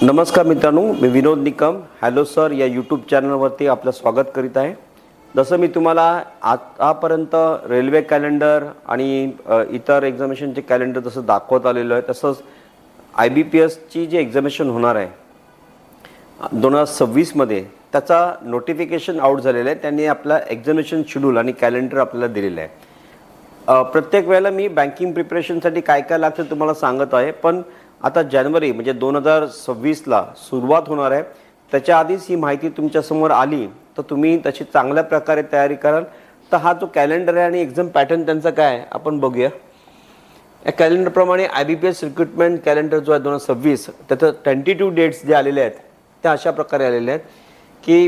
नमस्कार मित्रांनो, मी विनोद Nikam hello sir या यूट्यूब चॅनलवरती आपलं स्वागत करीत आहे। जसं मी तुम्हाला आतापर्यंत रेल्वे कॅलेंडर आणि इतर एक्झामिनेशनचे कॅलेंडर जसं दाखवत आलेलो आहे, तसंच IBPSची जी एक्झामिनेशन होणार आहे 2026 मध्ये त्याचा नोटिफिकेशन आउट झालेला आहे। त्यांनी आपला एक्झामिनेशन शेड्यूल आणि कॅलेंडर आपल्याला दिलेलं आहे। प्रत्येक वेळेला मी बँकिंग प्रिपरेशनसाठी काय काय लागतं तुम्हाला सांगत आहे, पण आता जानेवारी म्हणजे 2026 ला सुरुवात होणार आहे। त्याच्या आधीच ही माहिती तुमच्या समोर आली तर तुम्ही त्याची चांगल्या प्रकारे तयारी कराल। तर हा जो कॅलेंडर आहे आणि एक्झाम पॅटर्न त्यांचा काय आपण बघूया। या कॅलेंडर प्रमाणे IBPS रिक्रुटमेंट कॅलेंडर जो आहे 2026 त्याचं टेंटेटिव्ह डेट्स जे आलेले आहेत त्या अशा प्रकारे आलेले आहेत की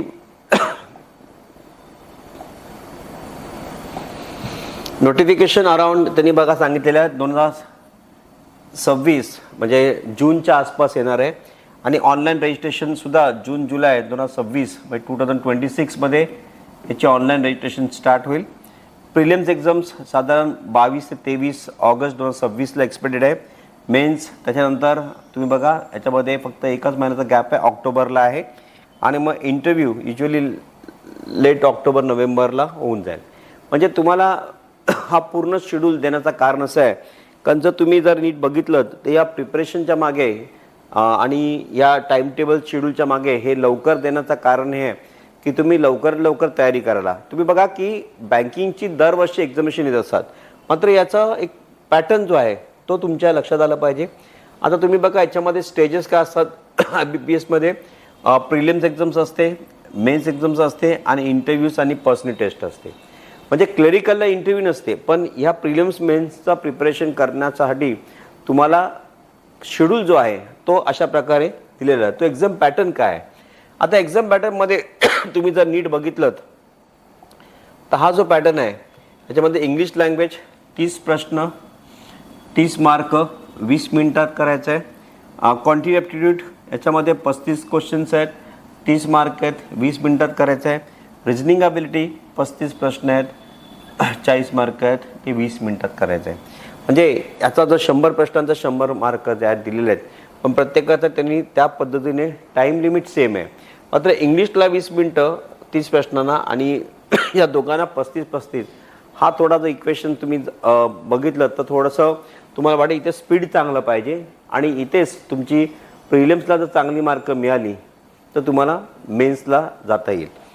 नोटिफिकेशन अराउंड त्यांनी बघा सांगितलेलं आहे 2026 म्हणजे जूनच्या आसपास येणार आहे आणि ऑनलाईन रजिस्ट्रेशन सुद्धा जून जुलै 2026 म्हणजे 2026 मध्ये याची ऑनलाईन रजिस्ट्रेशन स्टार्ट होईल। प्रिलिम्स एक्झाम्स साधारण 22 ते 23 ऑगस्ट 2026 ला एक्सपेक्टेड आहे। मेन्स त्याच्यानंतर तुम्ही बघा याच्यामध्ये फक्त एकच महिन्याचा गॅप आहे, ऑक्टोबरला आहे आणि मग इंटरव्ह्यू युजुअली लेट ऑक्टोबर नोव्हेंबरला होऊन जाईल। म्हणजे तुम्हाला हा पूर्ण शेड्यूल देण्याचं कारण असं आहे कारण जर तुम्ही जर नीट बघितलं तर या प्रिपरेशनच्या मागे आणि या टाइम टेबल शेड्यूलच्या मागे हे लवकर देण्याचं कारण हे आहे की तुम्ही लवकर तयारी करायला। तुम्ही बघा की बँकिंगची दरवर्षी एक्झामिनेशन येत असतात, मात्र याचा एक पॅटर्न जो आहे तो तुमच्या लक्षात आला पाहिजे। आता तुम्ही बघा याच्यामध्ये स्टेजेस काय असतात IBPS मध्ये प्रिलिम्स एक्झाम्स असते, मेन्स एक्झाम्स असते आणि इंटरव्ह्यूज आणि पर्सनल टेस्ट असते। म्हणजे क्लरिकलला इंटरव्ह्यू नसते, पण ह्या प्रिलिम्स मेन्सचा प्रिपरेशन करण्यासाठी तुम्हाला शेड्यूल जो आहे तो अशा प्रकारे दिलेला आहे। तो एक्झाम पॅटर्न काय आहे, आता एक्झाम पॅटर्नमध्ये तुम्ही जर नीट बघितलं तर हा जो पॅटर्न आहे याच्यामध्ये इंग्लिश लँग्वेज 30 प्रश्न 30 मार्क 20 मिनिटात करायचं आहे। क्वांटिटी ॲप्टिट्यूड याच्यामध्ये 35 क्वेश्चन्स आहेत, 30 मार्क आहेत, 20 मिनिटात करायचं आहे। रिजनिंग ॲबिलिटी 35 प्रश्न आहेत, 40 मार्क आहेत, ते 20 मिनिटात करायचं आहे। म्हणजे याचा जो 100 प्रश्नांचा 100 मार्क जे आहेत दिलेले आहेत, पण प्रत्येकाचा त्यांनी त्या पद्धतीने टाईम लिमिट सेम आहे। मात्र इंग्लिशला 20 मिनिटं 30 प्रश्नांना आणि या दोघांना 35 हा थोडा जर इक्वेशन तुम्ही बघितलं तर थोडंसं तुम्हाला वाटेल इथे स्पीड चांगलं पाहिजे आणि इथेच तुमची प्रिलिम्सला जर चांगली मार्क मिळाली तर तुम्हाला मेन्सला जाता येईल।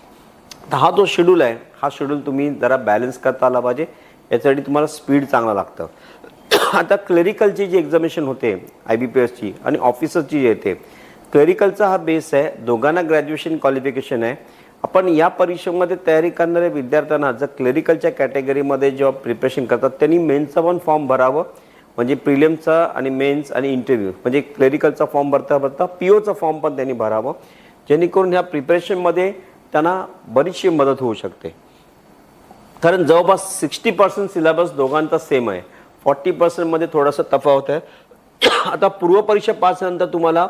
तर हा जो शेड्यूल आहे हा शेड्यूल तुम्ही जरा बॅलन्स करता आला पाहिजे, यासाठी तुम्हाला स्पीड चांगला लागतं। आता क्लरिकलची जी एक्झामिनेशन होते IBPSची आणि ऑफिसरची जी येते, क्लरिकलचा हा बेस आहे, दोघांना ग्रॅज्युएशन क्वालिफिकेशन आहे। आपण या परीक्षेमध्ये तयारी करणाऱ्या विद्यार्थ्यांना जर क्लरिकलच्या कॅटेगरीमध्ये जेव्हा प्रिपरेशन करतात त्यांनी मेन्सचा पण फॉर्म भरावं, म्हणजे प्रिलिम्सचा आणि मेन्स आणि इंटरव्ह्यू म्हणजे क्लरिकलचा फॉर्म भरता POचा फॉर्म पण त्यांनी भरावं, जेणेकरून ह्या प्रिपरेशनमध्ये त्यांना बरीचशी मदत होऊ शकते। कारण जवळपास 60% सिलेबस दोघांचा सेम आहे, 40% मध्ये थोडासा तफावत आहे। आता पूर्वपरीक्षा पास झाल्यानंतर तुम्हाला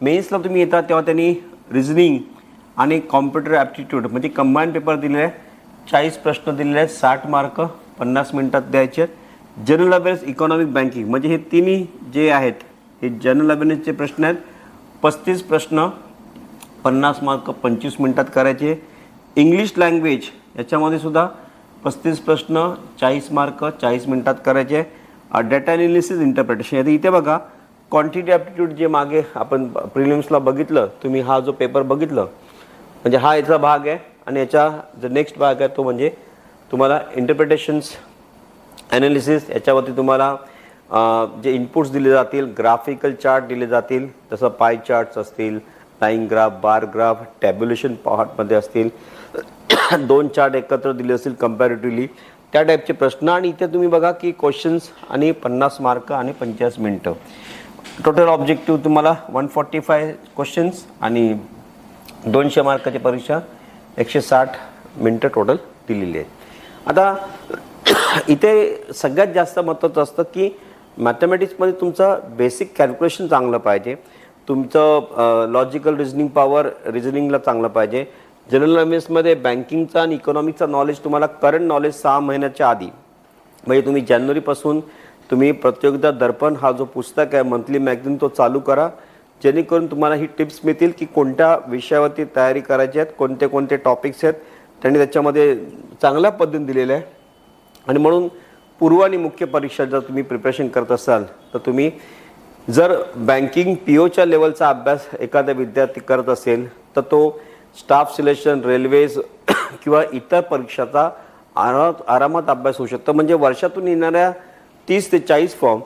मेन्सला तुम्ही येतात तेव्हा त्यांनी रिजनिंग आणि कॉम्प्युटर ॲप्टिट्यूड म्हणजे कंबाईन पेपर दिलेले आहे, 40 प्रश्न दिलेले आहेत, 60 मार्क 50 मिनिटात द्यायचे आहेत। जनरल अवेअर्स इकॉनॉमिक बँकिंग म्हणजे हे तिन्ही जे आहेत हे जनरल अवेअरनेसचे प्रश्न आहेत, 35 प्रश्न 50 मार्क 25 मिनिटात करायचे। इंग्लिश लँग्वेज याच्यामध्ये सुद्धा 35 प्रश्न 40 मार्क 40 मिनिटात करायचे। डेटा ॲनालिसिस इंटरप्रिटेशन आता इथे बघा क्वांटिटी ॲप्टिट्यूड जे मागे आपण प्रिलिम्सला बघितलं, तुम्ही हा जो पेपर बघितलं म्हणजे हा याचा भाग आहे आणि याचा जो नेक्स्ट भाग आहे तो म्हणजे तुम्हाला इंटरप्रिटेशन्स ॲनालिसिस, याच्यावरती तुम्हाला जे इनपुट्स दिले जातील, ग्राफिकल चार्ट दिले जातील, जसं पाय चार्ट्स असतील, line graph, bar graph, tabulation पार्टमध्ये असतील, 2 चार्ट एकत्र दिले असतील कंपॅरेटिव्हली त्या टाईपचे प्रश्न। आणि इथे तुम्ही बघा की क्वेश्चन्स आणि 50 मार्क आणि 50 मिनिटं टोटल ऑब्जेक्टिव्ह तुम्हाला 145 क्वेश्चन्स आणि 200 मार्काची परीक्षा 160 मिनिटं टोटल दिलेली आहेत। आता इथे सगळ्यात जास्त महत्त्वाचं असतं की मॅथमॅटिक्समध्ये तुमचं बेसिक कॅल्क्युलेशन चांगलं पाहिजे, तुमचं लॉजिकल रिजनिंग पॉवर रिजनिंगला चांगलं पाहिजे। जनरल अवेअरनेसमध्ये बँकिंगचा आणि इकॉनॉमिकचा नॉलेज तुम्हाला करंट नॉलेज 6 महिन्याच्या आधी म्हणजे तुम्ही जानेवारीपासून तुम्ही प्रतियोगिता दर्पण हा जो पुस्तक आहे मंथली मॅगझिन तो चालू करा, जेणेकरून तुम्हाला ही टिप्स मिळतील की कोणत्या विषयावरती तयारी करायची आहेत, कोणते कोणते टॉपिक्स आहेत त्यांनी त्याच्यामध्ये चांगल्या पद्धतीने दिलेलं आहे. आणि म्हणून पूर्व आणि मुख्य परीक्षा जर तुम्ही प्रिपरेशन करत असाल तर तुम्ही जर बँकिंग POच्या लेवलचा अभ्यास एखादा विद्यार्थी करत असेल तर तो स्टाफ सिलेक्शन, रेल्वेज किंवा इतर परीक्षाचा आरामात अभ्यास होऊ शकतो. म्हणजे वर्षातून येणाऱ्या 30 ते 40 फॉर्म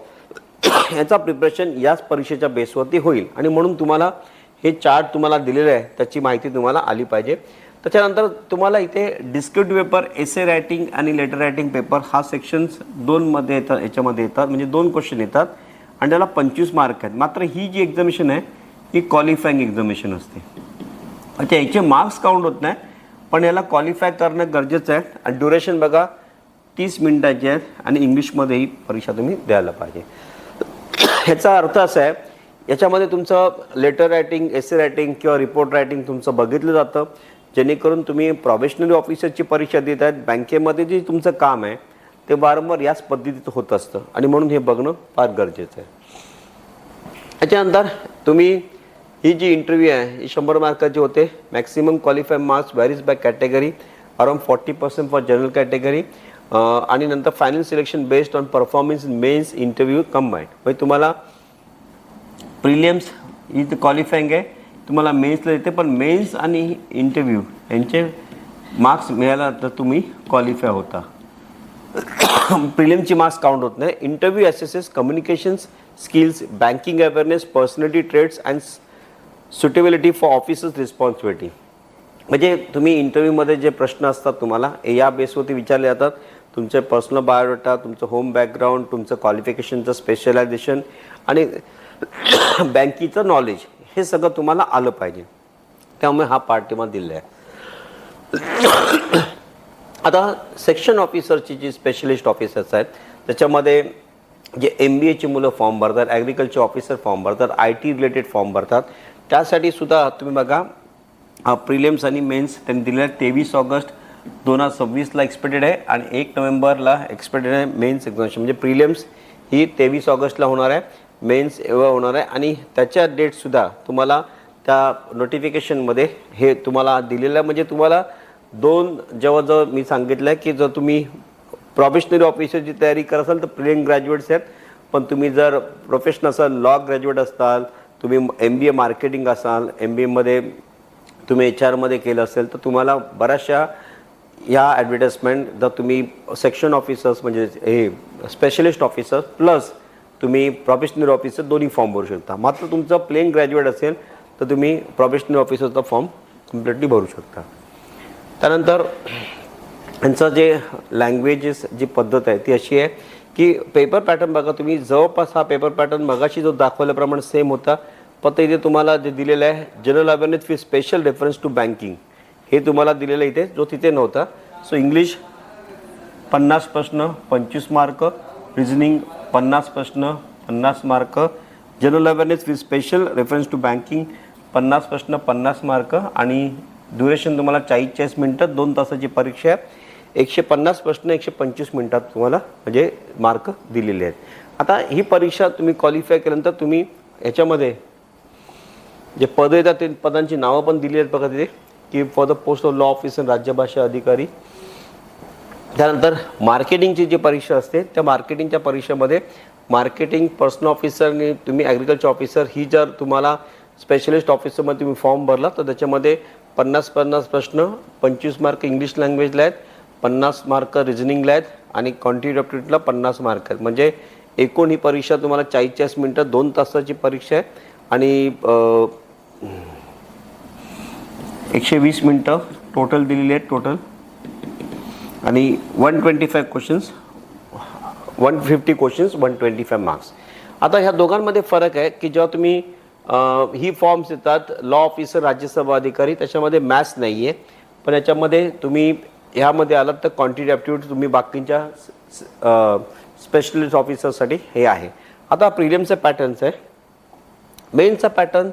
याचा प्रिपरेशन याच परीक्षेच्या बेसवरती होईल. आणि म्हणून तुम्हाला हे चार्ट तुम्हाला दिलेलं आहे त्याची माहिती तुम्हाला आली पाहिजे. त्याच्यानंतर तुम्हाला इथे डिस्क्रिप्टिव्ह पेपर, एसे रायटिंग आणि लेटर रायटिंग पेपर हा सेक्शन्स 2मध्ये येतात, याच्यामध्ये येतात. म्हणजे 2 क्वेश्चन येतात आणि त्याला 25 मार्क आहेत. मात्र ही जी एक्झामिनेशन आहे ही क्वालिफाईंग एक्झामिनेशन असते. अच्छा, याचे मार्क्स काउंट होत नाही पण याला क्वालिफाय करणं गरजेचं आहे. आणि ड्युरेशन बघा 30 मिनिटाची आहे आणि इंग्लिशमध्ये ही परीक्षा तुम्ही द्यायला पाहिजे. ह्याचा अर्थ असा आहे याच्यामध्ये तुमचं लेटर रायटिंग, एसे रायटिंग किंवा रिपोर्ट रायटिंग तुमचं बघितलं जातं, जेणेकरून तुम्ही प्रोबेशनरी ऑफिसरची परीक्षा देत आहेत. बँकेमध्ये जे तुमचं काम आहे ते वारंवार याच पद्धतीत होत असतं आणि म्हणून हे बघणं फार गरजेचं आहे. त्याच्यानंतर तुम्ही ही जी इंटरव्ह्यू आहे ही 100 मार्काची होते. Maximum qualify marks varies by category, around 40% for general category. आणि नंतर final selection based on performance in mains, interview combined. म्हणजे तुम्हाला प्रिलिम्स ही क्वालिफाईंग आहे, तुम्हाला मेन्सला येते, पण मेन्स आणि इंटरव्ह्यू यांचे मार्क्स मिळाला तर तुम्ही क्वालिफाय होता. प्रिलिमची मार्क्स काउंट होत नाही. Interview assesses communications skills, banking awareness, personality traits and suitability for officers responsibility. म्हणजे तुम्ही इंटरव्ह्यूमध्ये जे प्रश्न असतात तुम्हाला या बेसवरती विचारले जातात. तुमचे पर्सनल बायोडाटा, तुमचं होम बॅकग्राऊंड, तुमचं क्वालिफिकेशनचं स्पेशलायझेशन आणि बँकिंगचं नॉलेज हे सगळं तुम्हाला आलं पाहिजे. त्यामुळे हा पार्ट तुम्हाला दिला आहे. आता सेक्शन ऑफिसरची जी स्पेशलिस्ट ऑफिसर्स आहेत त्याच्यामध्ये जे MBAची मुलं फॉर्म भरतात, ॲग्रिकल्चर ऑफिसर फॉर्म भरतात, IT रिलेटेड फॉर्म भरतात. त्यासाठी सुद्धा तुम्ही बघा प्रिलिम्स आणि मेन्स त्यांनी दिलेलं 23 ऑगस्ट 2026ला एक्सपेक्टेड आहे आणि 1 नोव्हेंबरला एक्सपेक्टेड आहे मेन्स एक्झामिनेशन. म्हणजे प्रिलिम्स ही 23 ऑगस्टला होणार आहे, मेन्स एवढं होणार आहे आणि त्याच्या डेटसुद्धा तुम्हाला त्या नोटिफिकेशनमध्ये हे तुम्हाला दिलेलं आहे. म्हणजे तुम्हाला 2 जवळजवळ मी सांगितलं आहे की जर तुम्ही प्रोबेशनरी ऑफिसरची तयारी करत असाल तर प्रिलिम ग्रॅज्युएट्स आहेत, पण तुम्ही जर प्रोफेशनल असाल, लॉ ग्रॅज्युएट असाल, तुम्ही MBA मार्केटिंग असाल, MBAमध्ये तुम्ही HR केलं असेल तर तुम्हाला बऱ्याचशा ह्या ॲडव्हर्टाइजमेंट जर तुम्ही सेक्शन ऑफिसर्स म्हणजे हे स्पेशलिस्ट ऑफिसर प्लस तुम्ही प्रोबेशनरी ऑफिसर दोन्ही फॉर्म भरू शकता. मात्र तुमचं प्लेन ग्रॅज्युएट असेल तर तुम्ही प्रोबेशनरी ऑफिसरचा फॉर्म कम्प्लिटली भरू शकता. त्यानंतर यांचं जे लँग्वेजेस जी पद्धत आहे ती अशी आहे की पेपर पॅटर्न बघा तुम्ही जवळपास हा पेपर पॅटर्न मगाशी जो दाखवल्याप्रमाणे सेम होता. फक्त इथे तुम्हाला जे दिलेलं आहे general awareness with special reference to banking हे तुम्हाला दिलेलं इथे जो तिथे नव्हता. सो इंग्लिश 50 प्रश्न 25 मार्क, रिझनिंग 50 प्रश्न 50 mark, general awareness with special reference to banking 50 प्रश्न 50 मार्क आणि ड्युरेशन तुम्हाला 40 मिनटं 2 तासाची परीक्षा आहे. 150 प्रश्न 125 मिनटात तुम्हाला म्हणजे मार्क दिलेले आहेत. आता ही परीक्षा तुम्ही क्वालिफाय केल्यानंतर तुम्ही याच्यामध्ये जे पद येतात ते पदांची नावं पण दिली आहेत बघा तिथे की for the post of law officer, राज्यभाषा अधिकारी. त्यानंतर मार्केटिंगची जी परीक्षा असते त्या मार्केटिंगच्या परीक्षेमध्ये मार्केटिंग पर्सनल ऑफिसर आणि तुम्ही ॲग्रिकल्चर ऑफिसर ही जर तुम्हाला स्पेशलिस्ट ऑफिसरमध्ये तुम्ही फॉर्म भरला तर त्याच्यामध्ये 50 प्रश्न 25 मार्क इंग्लिश लँग्वेजला आहेत, 50 मार्क रिझनिंगला आहेत आणि क्वांटिटी ॲप्टिट्यूडला 50 मार्क आहेत. म्हणजे एकूण ही परीक्षा तुम्हाला 40 मिनटं 2 तासाची परीक्षा आहे आणि 120 मिनटं टोटल दिलेली आहेत टोटल आणि 125 क्वेश्चन्स 150 क्वेश्चन्स 125 मार्क्स. आता ह्या दोघांमध्ये फरक आहे की जेव्हा तुम्ही ही फॉर्म्स येतात लॉ ऑफिसर, राज्यसभा अधिकारी त्याच्यामध्ये मॅथ्स नाही आहे, पण याच्यामध्ये तुम्ही ह्यामध्ये आलात तर क्वांटिटी ॲप्टिट्यूड तुम्ही बाकीच्या स्पेशलिस्ट ऑफिसरसाठी हे आहे. आता प्रिलिमचा पॅटर्न्स आहे. मेन्सचा पॅटर्न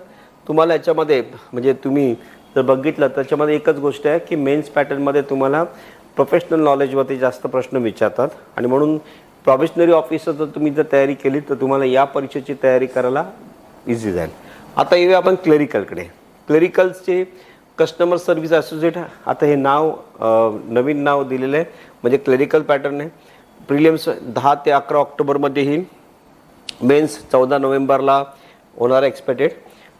तुम्हाला याच्यामध्ये म्हणजे तुम्ही जर बघितलं तर त्याच्यामध्ये एकच गोष्ट आहे की मेन्स पॅटर्नमध्ये तुम्हाला प्रोफेशनल नॉलेजवरती जास्त प्रश्न विचारतात आणि म्हणून प्रोबेशनरी ऑफिसर जर तुम्ही जर तयारी केली तर तुम्हाला या परीक्षेची तयारी करायला इझी जाईल. आता येऊया आपण क्लेरिकलकडे. क्लेरिकल्सचे कस्टमर सर्व्हिस असोसिएट, आता हे नाव नवीन नाव दिलेलं आहे, म्हणजे क्लेरिकल पॅटर्न आहे. प्रिलिम्स 10 ते 11 ऑक्टोबरमध्ये येईल, मेन्स 14 नोव्हेंबरला होणार एक्सपेक्टेड.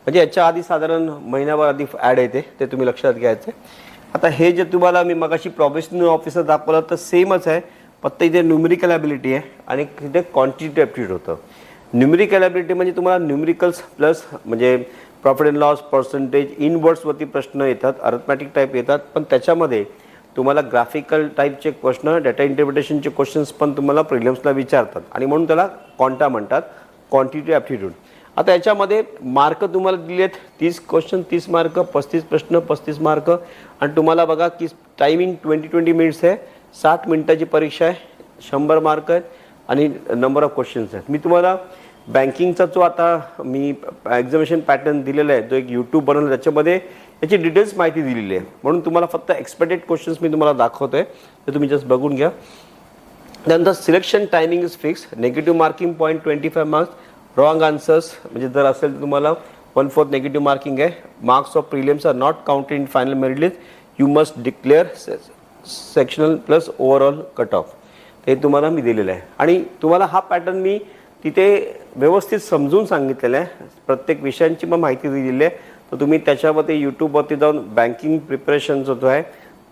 म्हणजे याच्या आधी साधारण महिनाभर आधी ॲड येते, ते तुम्ही लक्षात घ्यायचं आहे. आता हे जे तुम्हाला मी मगाशी प्रोफेशनल ऑफिसर दाखवलं तर सेमच आहे, फक्त इथे न्यूमेरिकल ॲबिलिटी आहे आणि इथे क्वांटिटेटिव्ह ॲप्टिट्यूड होतं. न्यूमेरिकल ॲबिलिटी म्हणजे तुम्हाला न्यूमेरिकल्स प्लस म्हणजे प्रॉफिट अँड लॉस, पर्सेंटेज, इनवर्ड्सवरती प्रश्न येतात, अर्थमॅटिक टाईप येतात, पण त्याच्यामध्ये तुम्हाला ग्राफिकल टाईपचे प्रश्न, डेटा इंटरप्रिटेशनचे क्वेश्चन्स पण तुम्हाला प्रिलिम्सला विचारतात आणि म्हणून त्याला क्वांटा म्हणतात, क्वांटिटेटिव्ह ॲप्टिट्यूड. आता याच्यामध्ये मार्क तुम्हाला दिले आहेत 30 क्वेश्चन 30 मार्क, 35 प्रश्न 35 मार्क, आणि तुम्हाला बघा की टायमिंग 20 मिनिट्स आहे, 60 मिनिटाची परीक्षा आहे, 100 मार्क आहेत आणि नंबर ऑफ क्वेश्चन्स आहेत. मी तुम्हाला बँकिंगचा जो आता मी एक्झामिनेशन पॅटर्न दिलेला आहे, जो एक यूट्यूब बनवलं त्याच्यामध्ये याची डिटेल्स माहिती दिलेली आहे, म्हणून तुम्हाला फक्त एक्सपेक्टेड क्वेश्चन्स मी तुम्हाला दाखवतो आहे, ते तुम्ही जस्ट बघून घ्या. त्यानंतर selection timing is fix, negative marking point 25 marks, wrong answers म्हणजे जर असेल तर तुम्हाला 1/4 नेगेटिव्ह मार्किंग आहे. Marks of prelims are not counted in final merit list, you must declare sectional plus overall cut off. ते तुम्हाला मी दिलेलं आहे आणि तुम्हाला हा पॅटर्न मी तिथे व्यवस्थित समजून सांगितलेलं आहे, प्रत्येक विषयांची मग माहिती दिलेली आहे. तर तुम्ही त्याच्यावरती यूट्यूबवरती जाऊन बँकिंग प्रिपरेशन जो आहे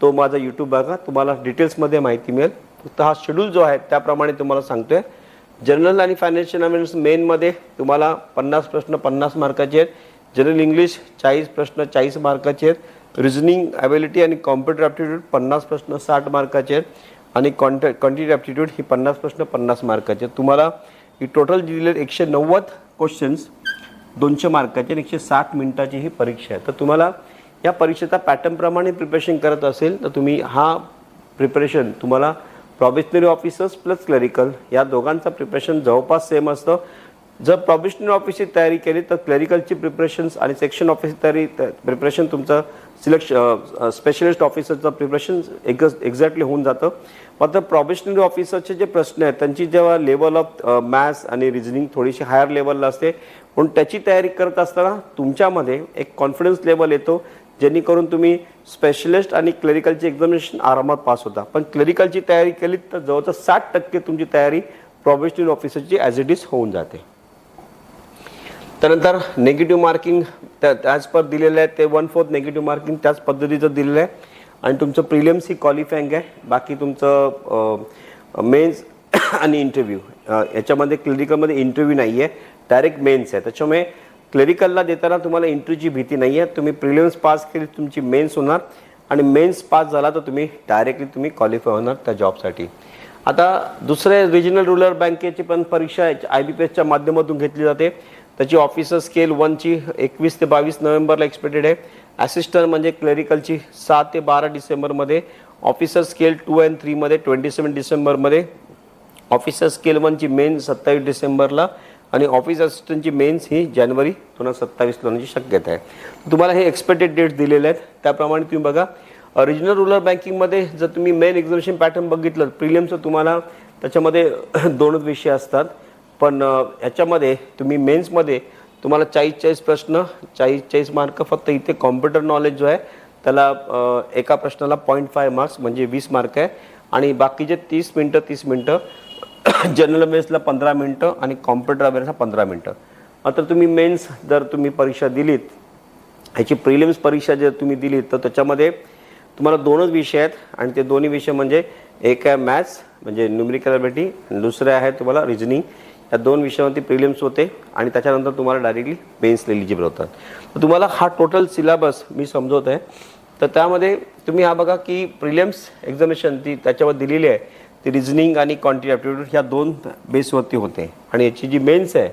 तो माझा यूट्यूब बघा, तुम्हाला डिटेल्समध्ये माहिती मिळेल. फक्त हा शेड्यूल जो आहे त्याप्रमाणे तुम्हाला सांगतो आहे. जनरल आणि फायनान्शियल अवेअरनेस मेनमध्ये तुम्हाला 50 प्रश्न 50 मार्काचे आहेत, जनरल इंग्लिश 40 प्रश्न 40 मार्काचे आहेत, रिझनिंग ॲबिलिटी आणि कॉम्प्युटर ॲप्टिट्यूड 50 प्रश्न 60 मार्काचे आहेत आणि क्वांटिटेटिव्ह ॲप्टिट्यूड ही 50 प्रश्न 50 मार्काचे आहेत. तुम्हाला ही टोटल दिलेले 190 क्वेश्चन्स 200 मार्काचे आणि 160 मिनिटाची ही परीक्षा आहे. तर तुम्हाला या परीक्षेचा पॅटर्नप्रमाणे प्रिपरेशन करत असेल तर तुम्ही हा प्रिपरेशन तुम्हाला प्रोबेशनरी ऑफिसर्स प्लस क्लरिकल या दोघांचं प्रिपरेशन जवळपास सेम असतं. जर प्रोबेशनरी ऑफिसची तयारी केली तर क्लरिकलची प्रिपरेशन्स आणि सेक्शन ऑफिसची तयारी प्रिपरेशन तुमचं स्पेशलिस्ट ऑफिसरचं प्रिपरेशन एक्झॅक्टली होऊन जातं. मात्र प्रोबेशनरी ऑफिसरचे जे प्रश्न आहेत त्यांची जेव्हा लेवल ऑफ मॅथ्स आणि रिझनिंग थोडीशी हायर लेवलला असते, म्हणून त्याची तयारी करत असताना तुमच्यामध्ये एक कॉन्फिडन्स लेवल येतो, जेणेकरून तुम्ही स्पेशलिस्ट आणि क्लरिकलची एक्झामिनेशन आरामात पास होता. पण क्लरिकलची तयारी केली तर जवळजवळ 60% तुमची तयारी प्रोबेशनरी ऑफिसरची ॲज इट इज होऊन जाते. त्यानंतर नेगेटिव्ह मार्किंग त्याच पर दिलेलं आहे, ते 1/4 नेगेटिव्ह मार्किंग त्याच पद्धतीचं दिलेलं आहे आणि तुमचं प्रिलिम्स ही क्वालिफाईंग आहे. बाकी तुमचं मेन्स आणि इंटरव्ह्यू याच्यामध्ये क्लरिकलमध्ये इंटरव्ह्यू नाही आहे, डायरेक्ट मेन्स आहे. त्याच्यामुळे क्लरिकलला देताना तुम्हाला इंटरव्ह्यूची भीती नाही आहे. तुम्ही प्रिलिम्स पास केली तुमची मेन्स होणार आणि मेन्स पास झाला तर तुम्ही डायरेक्टली क्वालिफाय होणार त्या जॉबसाठी. आता दुसरे रिजनल रूरल बँकेची पण परीक्षा IBPSच्या माध्यमातून घेतली जाते. त्याची ऑफिसर स्केल 1ची 21 ते 22 नोव्हेंबरला एक्सपेक्टेड आहे. असिस्टंट म्हणजे क्लरिकलची 7 ते 12 डिसेंबरमध्ये, ऑफिसर स्केल 2 आणि 3 मध्ये 27 डिसेंबरमध्ये, ऑफिसर स्केल 1ची मेन 27 डिसेंबरला आणि ऑफिस असिस्टंटची मेन्स ही जानेवारी 2027ला होण्याची शक्यता आहे. तुम्हाला हे एक्सपेक्टेड डेट्स दिलेले आहेत त्याप्रमाणे तुम्ही बघा. रिजनल रूरल बँकिंगमध्ये जर तुम्ही मेन एक्झामिनेशन पॅटर्न बघितलं, प्रिलिम्सचं तुम्हाला त्याच्यामध्ये 2 विषय असतात, पण याच्यामध्ये तुम्ही मेन्समध्ये तुम्हाला 40 प्रश्न 40 मार्क. फक्त इथे कॉम्प्युटर नॉलेज जो आहे त्याला एका प्रश्नाला 0.5 मार्क्स म्हणजे 20 मार्क आहे आणि बाकीचे 30 मिनटं जनरल अवेअरनेसला 15 मिनटं आणि कॉम्प्युटर अवेअरनेसला 15 मिनटं. मात्र तुम्ही मेन्स जर तुम्ही परीक्षा दिलीत, ह्याची प्रिलिम्स परीक्षा जर तुम्ही दिलीत तर त्याच्यामध्ये तुम्हाला 2च विषय आहेत आणि ते दोन्ही विषय म्हणजे एक आहे मॅथ्स म्हणजे न्यूमेरिकल ॲबिलिटी आणि दुसरे आहे तुम्हाला रिझनिंग. या 2 विषयावरती प्रिलिम्स होते आणि त्याच्यानंतर तुम्हाला डायरेक्टली मेन्सला एलिजिबल होतात. तर तुम्हाला हा टोटल सिलेबस मी समजवत आहे. तर त्यामध्ये तुम्ही हा बघा की प्रिलिम्स एक्झामिनेशन ती त्याच्यावर दिलेली आहे, ती रिझनिंग आणि क्वांटिटेटिव्ह ॲप्टिट्यूड ह्या 2 बेसवरती होते आणि याची जी मेन्स आहे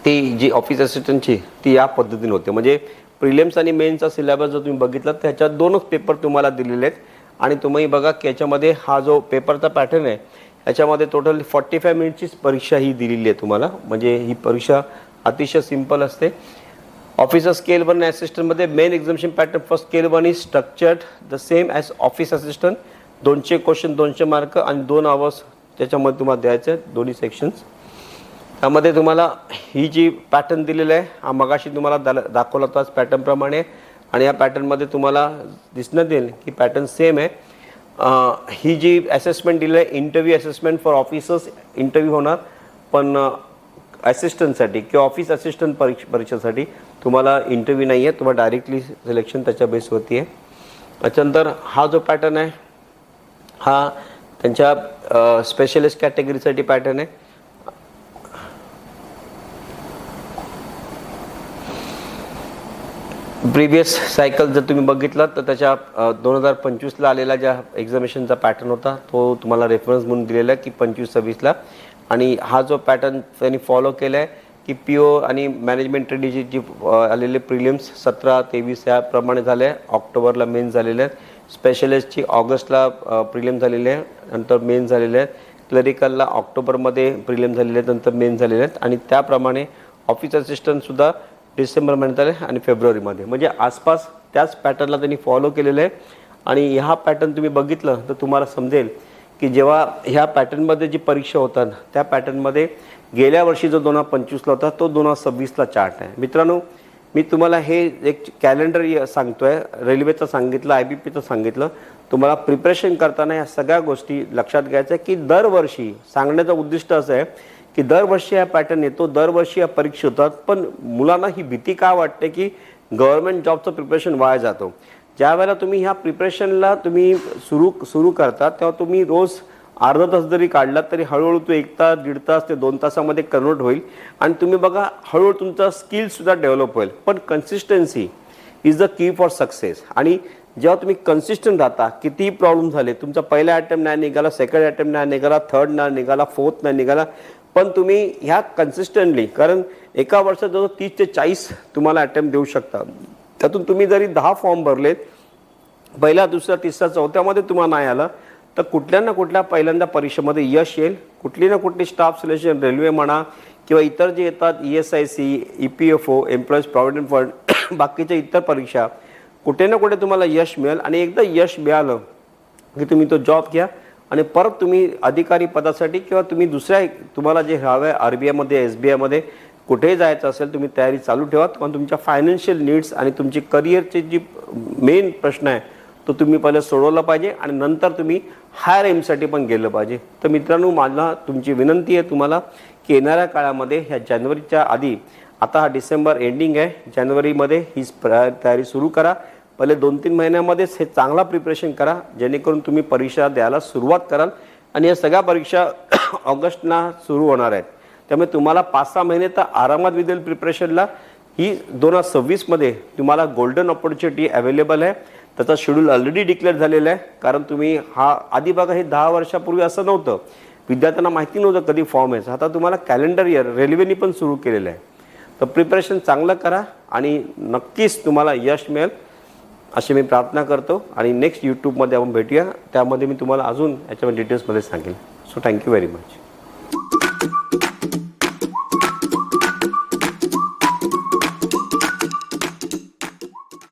ती जी ऑफिस असिस्टंटची ती या पद्धतीने होते. म्हणजे प्रिलिम्स आणि मेन्सचा सिलेबस जर तुम्ही बघितला तर ह्याच्यात 2च पेपर तुम्हाला दिलेले आहेत आणि तुम्ही बघा की याच्यामध्ये हा जो पेपरचा पॅटर्न आहे याच्यामध्ये टोटल 45 मिनिटचीच परीक्षा ही दिलेली आहे तुम्हाला. म्हणजे ही परीक्षा अतिशय सिंपल असते. ऑफिसर स्केल 1 असिस्टंटमध्ये main examination pattern first scale 1 is structured the same as office assistant. 200 question 200 mark आणि 2 आवर्स त्याच्यामध्ये तुम्हाला द्यायचे आहेत दोन्ही सेक्शन्स. त्यामध्ये तुम्हाला ही जी पॅटर्न दिलेली आहे, हा मगाशी तुम्हाला दाखवला होताच पॅटर्नप्रमाणे, आणि या पॅटर्नमध्ये तुम्हाला दिसण्यात येईल की पॅटर्न सेम आहे. ही जी असेसमेंट दिली आहे, interview assessment for officers interview होणार, पण असिस्टंटसाठी किंवा ऑफिस असिस्टंट परीक्षेसाठी तुम्हाला इंटरव्ह्यू नाही आहे, तुम्हाला डायरेक्टली सिलेक्शन त्याच्या बेसवरती आहे. त्याच्यानंतर हा जो पॅटर्न आहे हा त्यांच्या स्पेशलिस्ट कॅटेगरीसाठी पॅटर्न आहे. प्रिव्हियस सायकल जर तुम्ही बघितलं तर त्याच्या 2025ला आलेला ज्या एक्झामिनेशनचा पॅटर्न होता तो तुम्हाला रेफरन्स म्हणून दिलेला आहे की 25-26ला. आणि हा जो पॅटर्न त्यांनी फॉलो केला आहे की PO आणि मॅनेजमेंट ट्रेडीची जी आलेले प्रिलिम्स 17-23 याप्रमाणे झाले आहे. ऑक्टोबरला मेन्स झालेले आहेत. स्पेशलिस्टची ऑगस्टला प्रिलिम झालेले आहे, नंतर मेन्स झालेले आहेत. क्लरिकलला ऑक्टोबरमध्ये प्रिलिम झालेले आहेत, नंतर मेन्स झालेले आहेत. आणि त्याप्रमाणे ऑफिस असिस्टंटसुद्धा डिसेंबर महिन्यात आले आणि फेब्रुवारीमध्ये, म्हणजे आसपास त्याच पॅटर्नला त्यांनी फॉलो केलेलं आहे. आणि ह्या पॅटर्न तुम्ही बघितलं तर तुम्हाला समजेल की जेव्हा ह्या पॅटर्नमध्ये जी परीक्षा होतात त्या पॅटर्नमध्ये गेल्या वर्षी जो 2025ला होता तो 2026ला चार्ट आहे. मित्रांनो, मी तुम्हाला हे एक कॅलेंडर सांगतो आहे, रेल्वेचं सांगितलं, IBPचं सांगितलं. तुम्हाला प्रिपरेशन करताना या सगळ्या गोष्टी लक्षात घ्यायच्या की दरवर्षी सांगण्याचं उद्दिष्ट असं आहे की दरवर्षी हा पॅटर्न येतो, दरवर्षी या परीक्षा होतात. पण मुलांना ही भीती का वाटते की गव्हर्नमेंट जॉबचं प्रिपरेशन वाया जातो. ज्या वेळेला तुम्ही ह्या प्रिपरेशनला तुम्ही सुरू करता तेव्हा तुम्ही रोज अर्धा तास जरी काढलात तरी हळूहळू तो 1 तास, 1.5 तास ते 2 तासामध्ये कन्वर्ट होईल. आणि तुम्ही बघा हळूहळू तुमचा स्किलसुद्धा डेव्हलप होईल. पण consistency is the key for success. आणि जेव्हा तुम्ही कन्सिस्टंट राहता, कितीही प्रॉब्लेम झाले, तुमचा पहिला अटेम्प्ट नाही निघाला, सेकंड अटेम्प्ट नाही निघाला, थर्ड नाही निघाला, फोर्थ नाही निघाला, पण तुम्ही ह्या कन्सिस्टंटली, कारण एका वर्षात जवळ 30 ते 40 तुम्हाला अटेम्प्ट देऊ शकता. त्यातून तुम्ही जरी 10 फॉर्म भरलेत, पहिला, दुसरा, तिसरा, चौथ्यामध्ये तुम्हाला नाही आलं तर कुठल्या ना कुठल्या पहिल्यांदा परीक्षेमध्ये यश येईल. कुठली ना कुठली स्टाफ सिलेक्शन, रेल्वे म्हणा किंवा इतर जे येतात ESIC, EPFO, employees provident fund, बाकीच्या इतर परीक्षा, कुठे ना कुठे तुम्हाला यश मिळेल. आणि एकदा यश मिळालं की तुम्ही तो जॉब घ्या आणि परत तुम्ही अधिकारी पदासाठी किंवा तुम्ही दुसऱ्या तुम्हाला जे हवं आहे RBIमध्ये, SBIमध्ये कुठेही जायचं असेल तुम्ही तयारी चालू ठेवा. पण तुमच्या फायनान्शियल नीड्स आणि तुमची करिअरची जी मेन प्रश्न आहे तो तुम्ही पहिले सोडवला पाहिजे आणि नंतर तुम्ही हायर एमसाठी पण गेलं पाहिजे. तर मित्रांनो, मला तुमची विनंती आहे तुम्हाला की येणाऱ्या काळामध्ये ह्या जानेवारीच्या आधी, आता हा डिसेंबर एंडिंग आहे, जानेवारीमध्ये ही तयारी सुरू करा. पहिले 2-3 महिन्यामध्येच हे चांगला प्रिपरेशन करा जेणेकरून तुम्ही परीक्षा द्यायला सुरुवात कराल. आणि या सगळ्या परीक्षा ऑगस्टला सुरू होणार आहेत. त्यामुळे तुम्हाला 5-6 महिने तर आरामात विदेल प्रिपरेशनला. ही 2026मध्ये तुम्हाला गोल्डन ऑपॉर्च्युनिटी अवेलेबल आहे. त्याचा शेड्यूल ऑलरेडी डिक्लेअर झालेला आहे. कारण तुम्ही हा आधी बघा, हे 10 वर्षापूर्वी असं नव्हतं, विद्यार्थ्यांना माहिती नव्हतं कधी फॉर्म यायचा. आता तुम्हाला कॅलेंडर इयर रेल्वेनी पण सुरू केलेलं आहे. तर प्रिपरेशन चांगलं करा आणि नक्कीच तुम्हाला यश मिळेल अशी मी प्रार्थना करतो. आणि नेक्स्ट यूट्यूबमध्ये आपण भेटूया, त्यामध्ये मी तुम्हाला अजून याच्यामध्ये डिटेल्समध्ये सांगेन. So thank you very much.